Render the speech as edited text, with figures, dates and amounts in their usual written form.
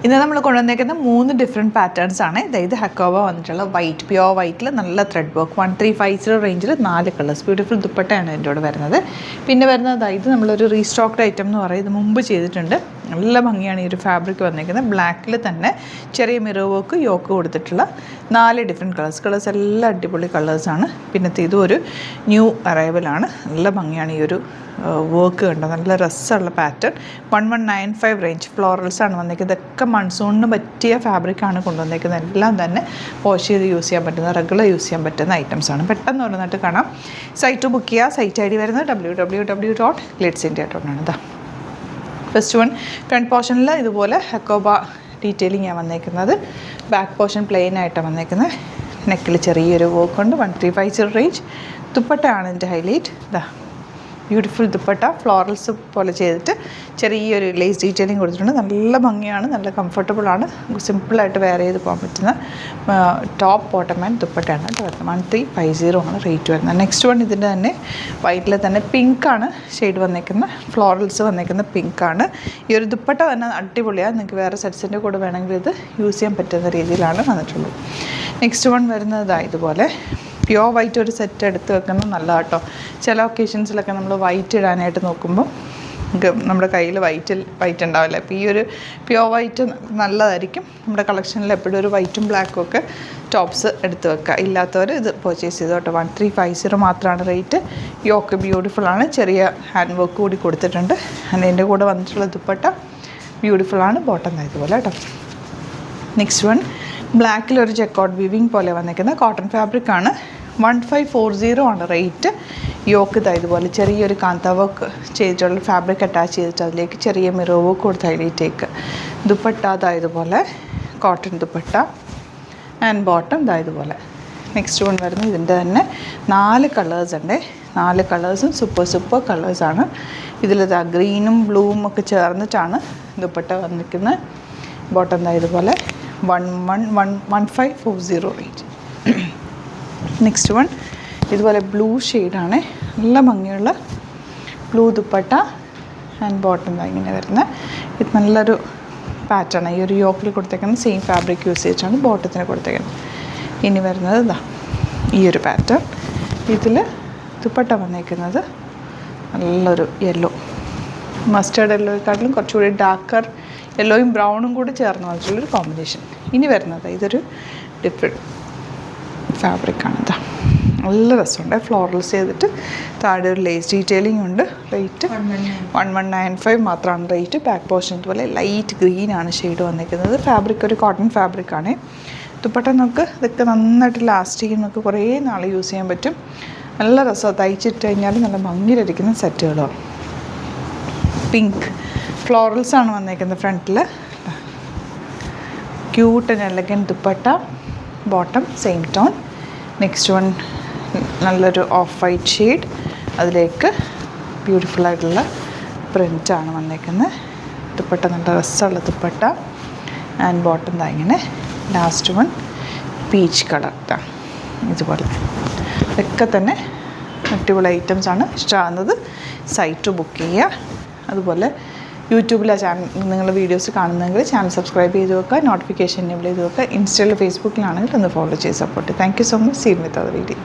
ഇന്ന് നമ്മൾ കൊണ്ടുവന്നേക്കുന്ന 3 different patterns ആണ്. ഇത് ഹക്കോബ വന്നിട്ടുള്ള വൈറ്റ്, പ്യോർ വൈറ്റിൽ നല്ല ത്രെഡ് വർക്ക് 1350 റേഞ്ചിൽ 4 കളേഴ്സ് ബ്യൂട്ടിഫുൾ ദുപ്പട്ടയാണ് എൻ്റെ കൂടെ വരുന്നത്. പിന്നെ വരുന്നത് ഇത് നമ്മളൊരു റീസ്റ്റോക്ഡ് ഐറ്റം എന്ന് പറയും. ഇത് മുമ്പ് ചെയ്തിട്ടുണ്ട്. നല്ല ഭംഗിയാണ് ഈ ഒരു ഫാബ്രിക് വന്നിരിക്കുന്നത്. ബ്ലാക്കിൽ തന്നെ ചെറിയ മിറർ വർക്ക് യോക്ക് കൊടുത്തിട്ടുള്ള 4 ഡിഫറെൻറ്റ് കളേഴ്സ് എല്ലാം അടിപൊളി കളേഴ്സാണ്. പിന്നത്തെ ഇതും ഒരു ന്യൂ അറൈവലാണ്. നല്ല ഭംഗിയാണ് ഈ ഒരു വർക്ക് കണ്ടോ, നല്ല രസമുള്ള പാറ്റേൺ. 1195 റേഞ്ച് ഫ്ലോറൽസാണ് വന്നിരിക്കുന്നത്. ഇതൊക്കെ മൺസൂണിന് പറ്റിയ ഫാബ്രിക്കാണ് കൊണ്ടുവന്നിരിക്കുന്നത്. എല്ലാം തന്നെ വാഷ് ചെയ്ത് യൂസ് ചെയ്യാൻ പറ്റുന്ന, റെഗുലർ യൂസ് ചെയ്യാൻ പറ്റുന്ന ഐറ്റംസാണ്. പെട്ടെന്ന് വന്നിട്ട് കാണാം. സൈറ്റ് ബുക്ക് ചെയ്യുക. സൈറ്റ് ID വരുന്നത് www.glitzindia.com ആണ്. ഇതാ ഫസ്റ്റ് വൺ. ഫ്രണ്ട് പോർഷനിൽ ഇതുപോലെ ഹക്കോബ ഡീറ്റെയിലിംഗ് വന്നേക്കുന്നത്. ബാക്ക് പോർഷൻ പ്ലെയിൻ ആയിട്ടാണ് വന്നേക്കുന്നത്. നെക്കിൽ ചെറിയൊരു വർക്ക് ഉണ്ട്. 1350 റേഞ്ച്. ദുപ്പട്ടയാണ് ഇതിൻ്റെ ഹൈലൈറ്റ്. ഇതാ ബ്യൂട്ടിഫുൾ ദുപ്പട്ട ഫ്ലോറൽസ് പോലെ ചെയ്തിട്ട് ചെറിയൊരു ലേസ് ഡീറ്റെയിലിംഗ് കൊടുത്തിട്ടുണ്ട്. നല്ല ഭംഗിയാണ്, നല്ല കംഫർട്ടബിളാണ്. സിമ്പിളായിട്ട് വെയർ ചെയ്ത് പോകാൻ പറ്റുന്ന ടോപ്പ് ബോട്ടം ആൻഡ് ദുപ്പട്ടയാണ് കേട്ടോ വരുന്നത്. 1350 ആണ് റേറ്റ് വരുന്നത്. നെക്സ്റ്റ് വൺ ഇതിൻ്റെ തന്നെ വൈറ്റിൽ തന്നെ പിങ്കാണ് ഷെയ്ഡ് വന്നേക്കുന്നത്. ഫ്ലോറൽസ് വന്നേക്കുന്ന പിങ്കാണ്. ഈ ഒരു ദുപ്പട്ട തന്നെ അടിപൊളിയാണ്. നിങ്ങൾക്ക് വേറെ സെറ്റ്സിൻ്റെ കൂടെ വേണമെങ്കിൽ ഇത് യൂസ് ചെയ്യാൻ പറ്റുന്ന രീതിയിലാണ് വന്നിട്ടുള്ളത്. നെക്സ്റ്റ് വൺ വരുന്നത് ഇതുപോലെ പ്യോർ വൈറ്റ് ഒരു സെറ്റ് എടുത്ത് വെക്കുന്നത് നല്ലതാണ് കേട്ടോ. ചില ഒക്കേഷൻസിലൊക്കെ നമ്മൾ വൈറ്റ് ഇടാനായിട്ട് നോക്കുമ്പോൾ നമ്മുടെ കയ്യിൽ വൈറ്റ് ഉണ്ടാവില്ല. അപ്പോൾ ഈ ഒരു പ്യോർ വൈറ്റ് നല്ലതായിരിക്കും. നമ്മുടെ കളക്ഷനിൽ എപ്പോഴും ഒരു വൈറ്റും ബ്ലാക്കും ഒക്കെ ടോപ്സ് എടുത്ത് വെക്കുക. ഇല്ലാത്തവർ ഇത് പർച്ചേസ് ചെയ്തു കേട്ടോ. 1350 മാത്രമാണ് റേറ്റ്. യോക്ക് ബ്യൂട്ടിഫുള്ളാണ്. ചെറിയ ഹാൻഡ് വർക്ക് കൂടി കൊടുത്തിട്ടുണ്ട്. അതിൻ്റെ കൂടെ വന്നിട്ടുള്ള ദുപ്പട്ട ബ്യൂട്ടിഫുള്ളാണ്. ബോട്ടം ഇതുപോലെ കേട്ടോ. നെക്സ്റ്റ് വൺ ബ്ലാക്കിലൊരു ചെക്കൗട്ട് വീവിങ് പോലെ വന്നിരിക്കുന്ന കോട്ടൺ ഫാബ്രിക്കാണ്. 1540 ആണ് റേറ്റ്. യോക്ക് ഇതുപോലെ ചെറിയൊരു കാന്ത വർക്ക് ചെയ്തിട്ടുള്ള ഫാബ്രിക് അറ്റാച്ച് ചെയ്തിട്ട് അതിലേക്ക് ചെറിയ മിറർ വർക്ക് കൊടുത്ത് ഹൈലൈറ്റേക്ക്. ദുപ്പട്ട ഇതുപോലെ കോട്ടൺ ദുപ്പട്ട ആൻഡ് ബോട്ടം ഇതുപോലെ. നെക്സ്റ്റ് വൺ വരുന്നത് ഇതിൻ്റെ തന്നെ 4 കളേഴ്സ് ഉണ്ട്. 4 കളേഴ്സും സൂപ്പർ കളേഴ്സാണ്. ഇതിലിതാ ഗ്രീനും ബ്ലൂവും ഒക്കെ ചേർന്നിട്ടാണ് ദുപ്പട്ട വന്നിരിക്കുന്നത്. ബോട്ടം ഇതുപോലെ 1540 റേഞ്ച്. നെക്സ്റ്റ് വൺ ഇതുപോലെ ബ്ലൂ ഷെയ്ഡാണ്. നല്ല ഭംഗിയുള്ള ബ്ലൂ ദുപ്പട്ട ആൻഡ് ബോട്ടം ഇങ്ങനെ വരുന്നത്. ഇത് നല്ലൊരു പാറ്റേൺ. ഈ ഒരു യോക്കിൽ കൊടുത്തേക്കുന്നത് സെയിം ഫാബ്രിക് യൂസ് ചെയ്തിട്ടാണ് ബോട്ടത്തിന് കൊടുത്തേക്കുന്നത്. ഇനി വരുന്നത് ഈ ഒരു പാറ്റേൺ. ഇതിൽ ദുപ്പട്ട വന്നേക്കുന്നത് നല്ലൊരു യെല്ലോ, മസ്റ്റേർഡ് യെല്ലോയെക്കാട്ടിലും കുറച്ചുകൂടി ഡാർക്കർ യെല്ലോയും ബ്രൗണും കൂടി ചേർന്ന് വന്നിട്ടുള്ളൊരു കോമ്പിനേഷൻ. ഇനി വരുന്നത് ഇതൊരു ഡിഫറെൻറ്റ് ഫാബ്രിക്കാണ്. നല്ല രസമുണ്ട്. ഫ്ലോറൽസ് ചെയ്തിട്ട് താഴെ ഒരു ലേസ് ഡീറ്റെയിലിംഗ് ഉണ്ട്. റേറ്റ് 1195 മാത്രമാണ് റേറ്റ്. ബാക്ക് പോർഷൻ ഇതുപോലെ ലൈറ്റ് ഗ്രീനാണ് ഷെയ്ഡ് വന്നിരിക്കുന്നത്. ഫാബ്രിക് ഒരു കോട്ടൺ ഫാബ്രിക്കാണ്. ദുപ്പട്ട നമുക്ക് ഇതൊക്കെ നന്നായിട്ട് ലാസ്റ്റ് ചെയ്യും. നമുക്ക് കുറേ നാൾ യൂസ് ചെയ്യാൻ പറ്റും. നല്ല രസമാണ്. തയ്ച്ചിട്ട് കഴിഞ്ഞാൽ നല്ല ഭംഗിയിലിരിക്കുന്ന സെറ്റുകളാണ്. പിങ്ക് ഫ്ലോറൽസാണ് വന്നേക്കുന്നത് ഫ്രണ്ടിൽ. Cute and elegant dupatta. Bottom same tone. Next one നല്ലൊരു ഓഫ് വൈറ്റ് ഷെയ്ഡ്. അതിലേക്ക് ബ്യൂട്ടിഫുള്ളായിട്ടുള്ള പ്രിൻ്റാണ് വന്നേക്കുന്നത്. ദുപ്പട്ട നല്ല രസമുള്ള ദുപ്പട്ട ആൻഡ് ബോട്ടം ഇങ്ങനെ. ലാസ്റ്റ് വൺ പീച്ച് കളർ ഇതുപോലെ. ഇതൊക്കെ തന്നെ അടിപൊളി ഐറ്റംസാണ്. ഇഷ്ടമാകുന്നത് സൈറ്റ് ബുക്ക് ചെയ്യുക. അതുപോലെ യൂട്യൂബിലാണ് നിങ്ങൾ വീഡിയോസ് കാണുന്നതെങ്കിൽ ചാനൽ സബ്സ്ക്രൈബ് ചെയ്ത് വെക്കുക. നോട്ടിഫിക്കേഷൻ എനേബിൾ ചെയ്ത് വെക്കുക. ഇൻസ്റ്റയിൽ ഫേസ്ബുക്കിലാണെങ്കിൽ ഒന്ന് ഫോളോ ചെയ്ത് support. Thank you so much. See you with other video.